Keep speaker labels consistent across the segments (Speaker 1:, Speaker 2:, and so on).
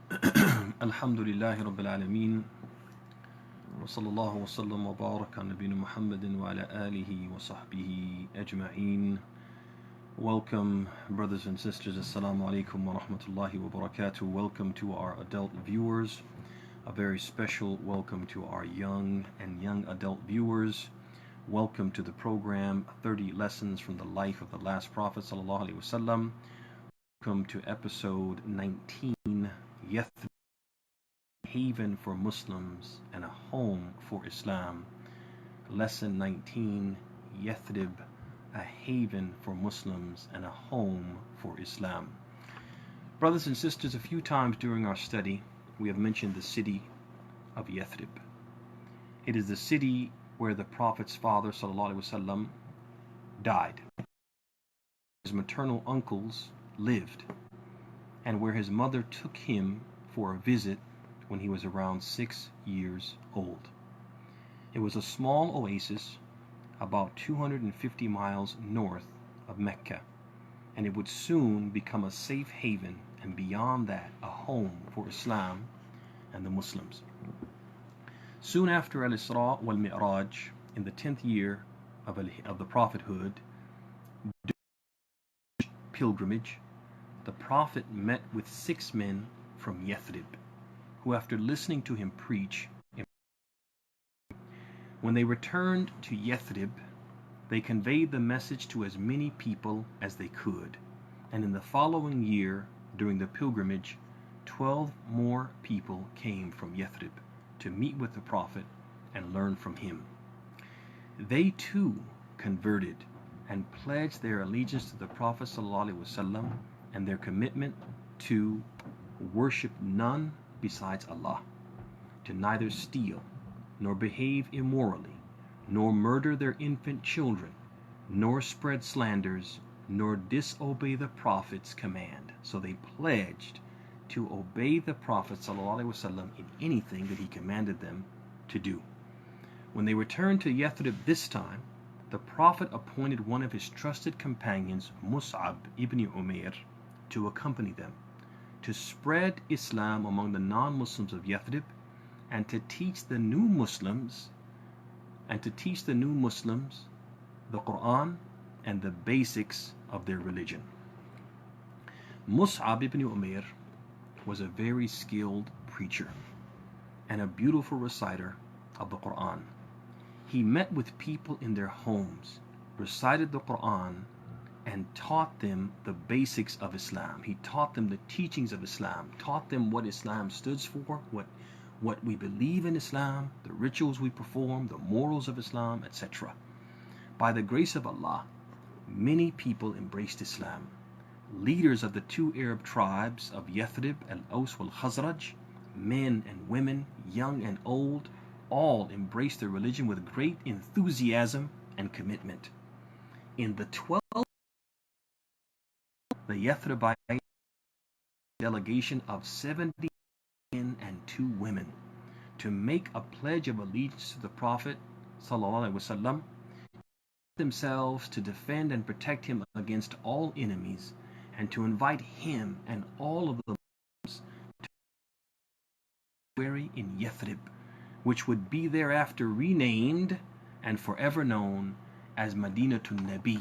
Speaker 1: الحمد لله رب العالمين وصلى الله وسلم وبارك على نبينا محمد وعلى آله وصحبه أجمعين. Welcome, brothers and sisters. Assalamu alaikum wa rahmatullahi wa barakatuh. Welcome to our adult viewers. A very special welcome to our young adult viewers. Welcome to the program 30 Lessons from the Life of the Last Prophet sallallahu alaihi wasallam. Welcome to episode 19, Yathrib, a haven for Muslims and a home for Islam. Lesson 19, Yathrib, a haven for Muslims and a home for Islam. Brothers and sisters, a few times during our study, we have mentioned the city of Yathrib. It is the city where the Prophet's father, sallallahu alaihi wasallam, died. His maternal uncles lived, and where his mother took him for a visit when he was around 6 years old. It was a small oasis about 250 miles north of Mecca, and it would soon become a safe haven, and beyond that, a home for Islam and the Muslims. Soon after Al-Isra wal-Mi'raj, in the 10th year of the prophethood, pilgrimage, the Prophet met with 6 men from Yathrib, who after listening to him preach, when they returned to Yathrib, they conveyed the message to as many people as they could, and in the following year, during the pilgrimage, 12 more people came from Yathrib to meet with the Prophet and learn from him. They too converted and pledged their allegiance to the Prophet ﷺ and their commitment to worship none besides Allah, to neither steal, nor behave immorally, nor murder their infant children, nor spread slanders, nor disobey the Prophet's command. So they pledged to obey the Prophet ﷺ in anything that he commanded them to do. When they returned to Yathrib this time, the Prophet appointed one of his trusted companions, Mus'ab ibn Umair, to accompany them, to spread Islam among the non-Muslims of Yathrib, and to teach the new Muslims the Quran and the basics of their religion. Mus'ab ibn Umair was a very skilled preacher and a beautiful reciter of the Quran. He met with people in their homes, recited the Quran, and taught them the basics of Islam. He taught them the teachings of Islam, taught them what Islam stood for, what we believe in Islam, the rituals we perform, the morals of Islam, etc. By the grace of Allah, many people embraced Islam. Leaders of the 2 Arab tribes of Yathrib, Al-Aws wal-Khazraj, men and women, young and old, all embraced their religion with great enthusiasm and commitment. In the 12th, the Yathribite delegation of 70 men and 2 women to make a pledge of allegiance to the Prophet ﷺ, themselves to defend and protect him against all enemies, and to invite him and all of the Muslims to sanctuary in Yathrib, which would be thereafter renamed and forever known as Madinatun Nabi,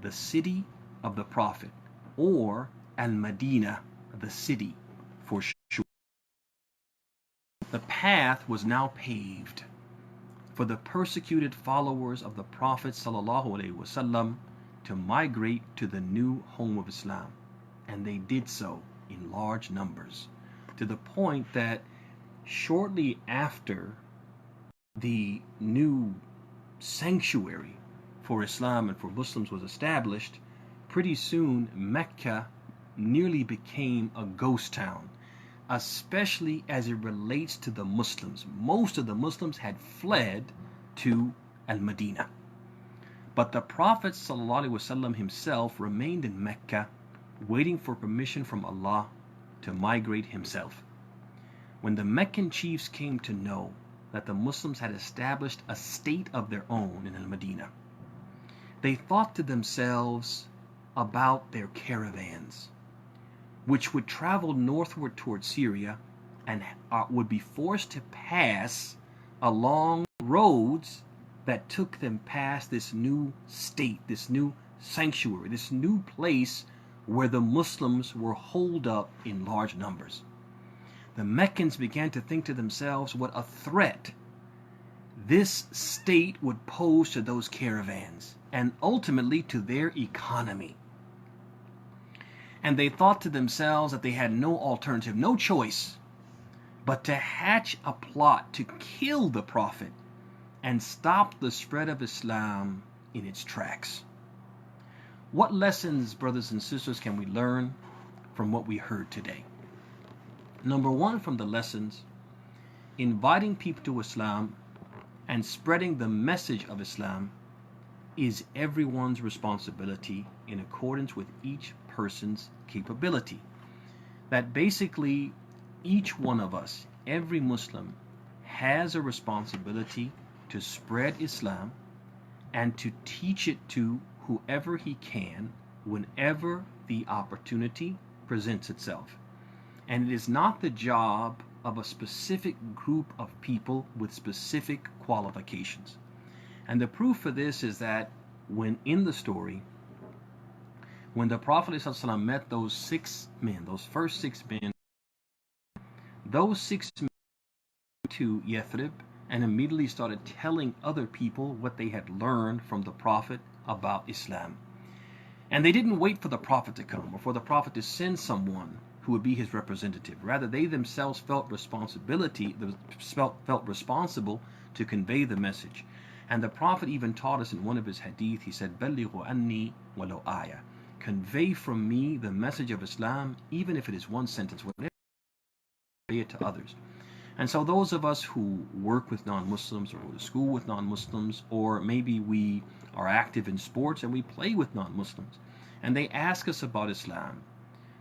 Speaker 1: the city of the Prophet, or Al-Madinah, the city for sure. The path was now paved for the persecuted followers of the Prophet ﷺ to migrate to the new home of Islam, and they did so in large numbers, to the point that shortly after the new sanctuary for Islam and for Muslims was established, pretty soon Mecca nearly became a ghost town, especially as it relates to the Muslims. Most of the Muslims had fled to Al-Madinah. But the Prophet ﷺ himself remained in Mecca, waiting for permission from Allah to migrate himself. When the Meccan chiefs came to know that the Muslims had established a state of their own in Al-Madinah, they thought to themselves about their caravans. which would travel northward toward Syria and would be forced to pass along roads that took them past this new state, this new sanctuary, this new place where the Muslims were holed up in large numbers. The Meccans began to think to themselves what a threat this state would pose to those caravans and ultimately to their economy. And they thought to themselves that they had no alternative, no choice, but to hatch a plot to kill the Prophet and stop the spread of Islam in its tracks. What lessons, brothers and sisters, can we learn from what we heard today? Number one, from the lessons, inviting people to Islam and spreading the message of Islam is everyone's responsibility in accordance with each person's capability. That basically each one of us, every Muslim, has a responsibility to spread Islam and to teach it to whoever he can whenever the opportunity presents itself. And it is not the job of a specific group of people with specific qualifications. And the proof for this is that when in the story, when the Prophet ﷺ met those 6 men, those first 6 men, those 6 men went to Yathrib and immediately started telling other people what they had learned from the Prophet about Islam. And they didn't wait for the Prophet to come or for the Prophet to send someone who would be his representative. Rather, they themselves felt responsible to convey the message. And the Prophet even taught us in one of his hadith, he said, "Ballighu anni walau ayah." Convey from me the message of Islam, even if it is one sentence, whatever, convey it to others. And so those of us who work with non-Muslims or go to school with non-Muslims, or maybe we are active in sports and we play with non-Muslims, and they ask us about Islam,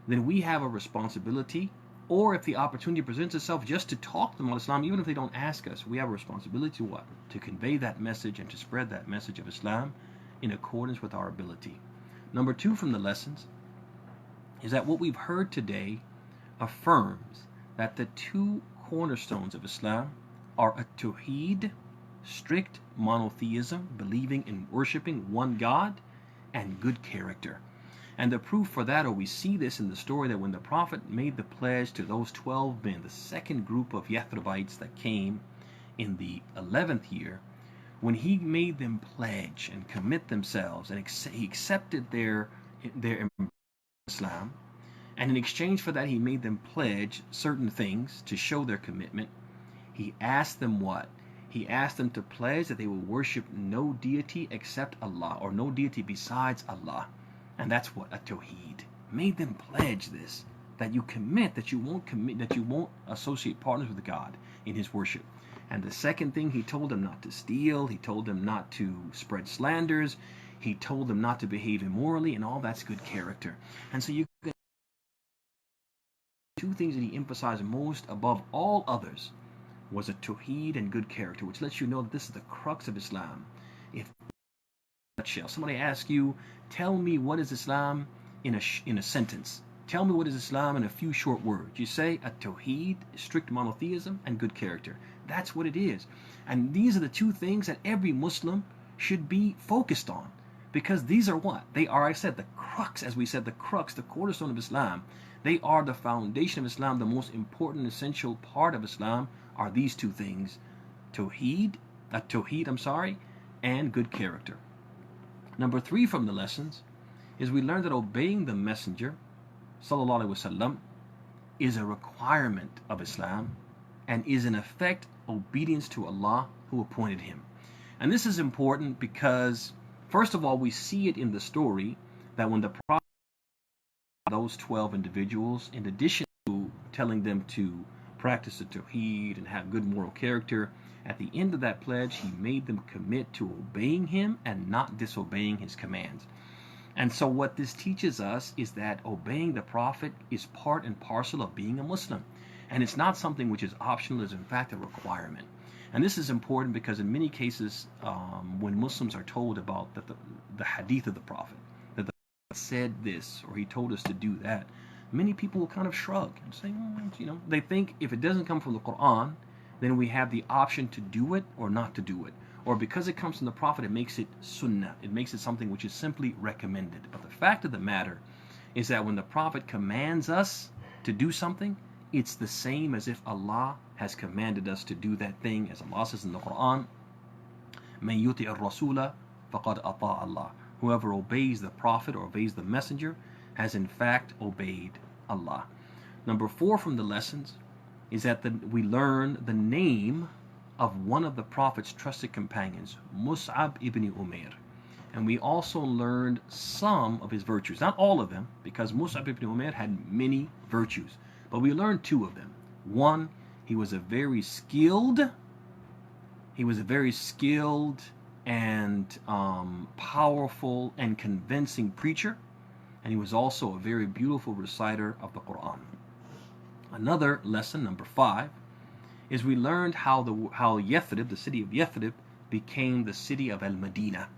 Speaker 1: then we have a responsibility, or if the opportunity presents itself, just to talk to them about Islam, even if they don't ask us, we have a responsibility to what? To convey that message and to spread that message of Islam in accordance with our ability. Number two from the lessons is that what we've heard today affirms that the 2 cornerstones of Islam are a tawheed, strict monotheism, believing in worshiping one God, and good character. And the proof for that, or we see this in the story, that when the Prophet made the pledge to those 12 men, the second group of Yathribites that came in the 11th year, when he made them pledge and commit themselves, and he accepted their Islam, and in exchange for that he made them pledge certain things to show their commitment, he asked them what? He asked them to pledge that they will worship no deity except Allah, or no deity besides Allah. And that's what? A tawheed. Made them pledge this, that you commit, that you won't associate partners with God in his worship. And the second thing, he told them not to steal, he told them not to spread slanders, he told them not to behave immorally, and all that's good character. And so you can 2 things that he emphasized most above all others was a tawheed and good character, which lets you know that this is the crux of Islam. If somebody asks you, tell me what is Islam in a sentence. Tell me what is Islam in a few short words. You say a tawheed, strict monotheism, and good character. That's what it is. And these are the 2 things that every Muslim should be focused on. Because these are what? They are, I said, the crux, as we said, the crux, the cornerstone of Islam. They are the foundation of Islam. The most important, essential part of Islam are these 2 things. Tawheed, and good character. Number 3 from the lessons is we learned that obeying the Messenger, sallallahu alaihi wasallam, is a requirement of Islam and is in effect obedience to Allah who appointed him. And this is important because, first of all, we see it in the story that when the Prophet, those 12 individuals, in addition to telling them to practice the tawheed and have good moral character, at the end of that pledge, he made them commit to obeying him and not disobeying his commands. And so what this teaches us is that obeying the Prophet is part and parcel of being a Muslim. And it's not something which is optional, it's in fact a requirement. And this is important because in many cases, when Muslims are told about the hadith of the Prophet, that the Prophet said this or he told us to do that, many people will kind of shrug and say, they think if it doesn't come from the Quran, then we have the option to do it or not to do it. Or because it comes from the Prophet, it makes it sunnah. It makes it something which is simply recommended. But the fact of the matter is that when the Prophet commands us to do something, it's the same as if Allah has commanded us to do that thing. As Allah says in the Quran, مَن يُطِعِ الرَّسُولَ فَقَدْ أَطَاعَ اللَّهِ. Whoever obeys the Prophet or obeys the Messenger has in fact obeyed Allah. Number 4 from the lessons is that we learn the name of one of the Prophet's trusted companions, Mus'ab ibn Umair. And we also learned some of his virtues. Not all of them, because Mus'ab ibn Umair had many virtues. But we learned 2 of them. One, he was a very skilled and powerful and convincing preacher. And he was also a very beautiful reciter of the Quran. Another lesson, number 5, is we learned how Yathrib, the city of Yathrib, became the city of Al-Madinah.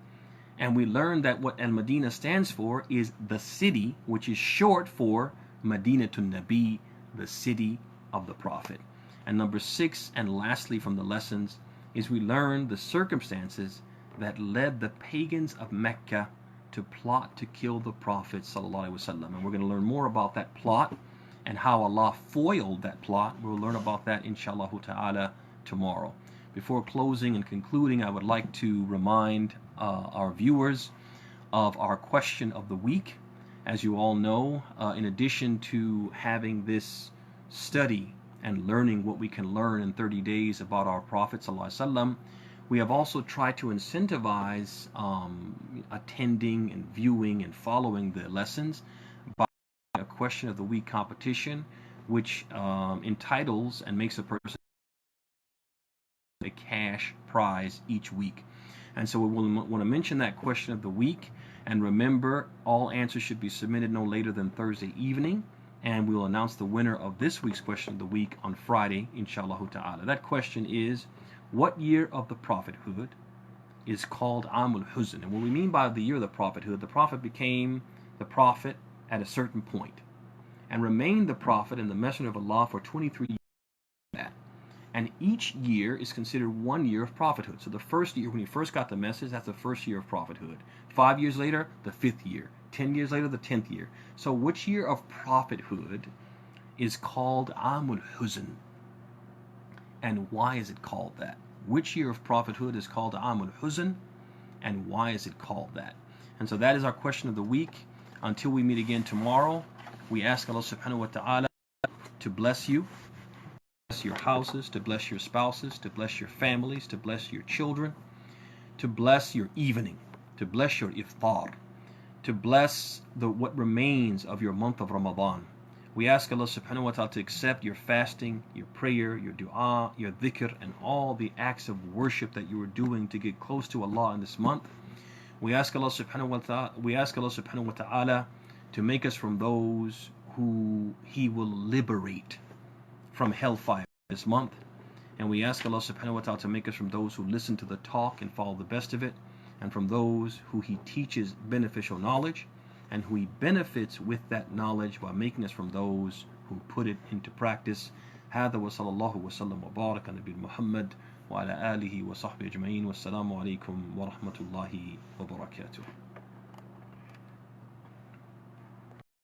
Speaker 1: And we learned that what Al-Madinah stands for is the city, which is short for Madinatun Nabi, the city of the Prophet. And number 6, and lastly from the lessons, is we learned the circumstances that led the pagans of Mecca to plot to kill the Prophet ﷺ. And we're going to learn more about that plot and how Allah foiled that plot. We'll learn about that inshallah ta'ala tomorrow. Before closing and concluding, I would like to remind our viewers of our question of the week. As you all know, in addition to having this study and learning what we can learn in 30 days about our Prophet ﷺ, we have also tried to incentivize attending and viewing and following the lessons by a question of the week competition, which entitles and makes a person a cash prize each week. And so we want to mention that question of the week, and remember, all answers should be submitted no later than Thursday evening, and we will announce the winner of this week's question of the week on Friday, inshallah ta'ala. That question is, what year of the prophethood is called Amul Huzn? And what we mean by the year of the prophethood, the prophet became the prophet at a certain point and remained the prophet and the messenger of Allah for 23 years. And each year is considered 1 year of prophethood. So the first year, when he first got the message, that's the first year of prophethood. 5 years later, the 5th year. 10 years later, the 10th year. So which year of prophethood is called Amul Huzn? And why is it called that? Which year of prophethood is called Amul Huzn? And why is it called that? And so that is our question of the week. Until we meet again tomorrow, we ask Allah subhanahu wa ta'ala to bless you, bless your houses, to bless your spouses, to bless your families, to bless your children, to bless your evening, to bless your iftar, to bless what remains of your month of Ramadan. We ask Allah subhanahu wa ta'ala to accept your fasting, your prayer, your dua, your dhikr, and all the acts of worship that you are doing to get close to Allah in this month. We ask Allah subhanahu wa ta'ala to make us from those who He will liberate from hellfire this month. And we ask Allah subhanahu wa ta'ala to make us from those who listen to the talk and follow the best of it, and from those who He teaches beneficial knowledge, and who He benefits with that knowledge by making us from those who put it into practice. هذا وصلى الله وسلم وبارك على نبي محمد وعلى آله وصحبه أجمعين والسلام عليكم ورحمة الله وبركاته.